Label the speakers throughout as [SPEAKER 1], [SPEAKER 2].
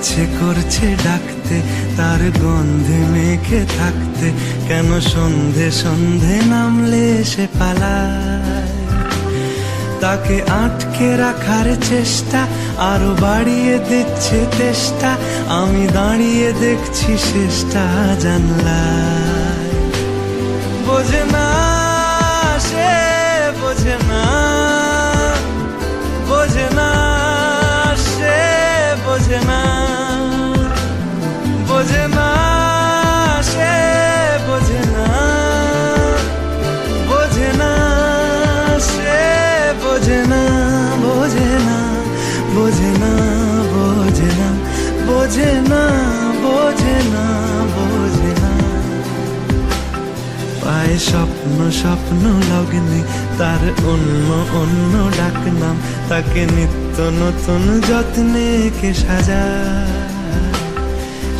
[SPEAKER 1] ইচ্ছে করছে ডাকতে, তার গন্ধে মেখে থাকতে, কেন সন্ধে সন্ধে নামলে সে পালায়। তাকে আটকে রাখার চেষ্টা আরো বাড়িয়ে দিচ্ছে তেষ্টা, আমি দাঁড়িয়ে দেখছি শেষটা জানলায়। বোঝে না সে, বোঝে না, বোঝে না সে, বোঝে না, বোঝে না সে, বোঝে না, বোঝে না সে, বোঝে না, বোঝে না, বোঝে না, বোঝে না, বোঝে না, বোঝে না, বোঝে না। পায় স্বপ্ন স্বপ্ন লগ্নে তার অন্য অন্য ডাকনাম, তাকে নিত্য নতুন যত্নে কে সাজায়।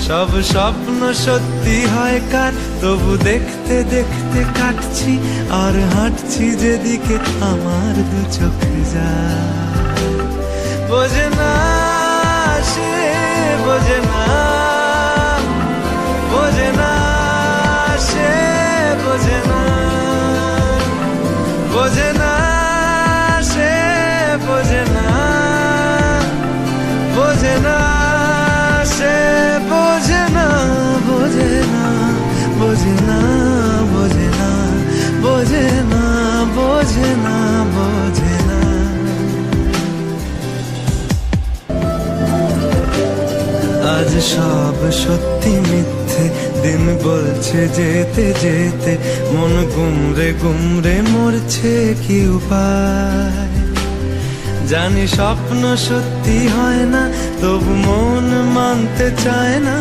[SPEAKER 1] সব স্বপ্ন সত্যি হয় কার, তবু দেখতে দেখতে কাটছি আর হাঁটছি যেদিকে আমার দু চোখ যায়। বোঝে না সে, বোঝে না, বোঝে না সে, বোঝে না, বোঝে না সে, বোঝে না, বোঝে না সে, বোঝে না, বোঝে না, বোঝে না, বোঝে না, বোঝে না, বোঝে না, বোঝে না। আজ সব সত্যি মিথ্যে, দিন বলছে যেতে যেতে, মন গুমরে গুমরে মরছে কি উপায়। জানি স্বপ্ন সত্যি হয় না, তবু মন মানতে চায় না,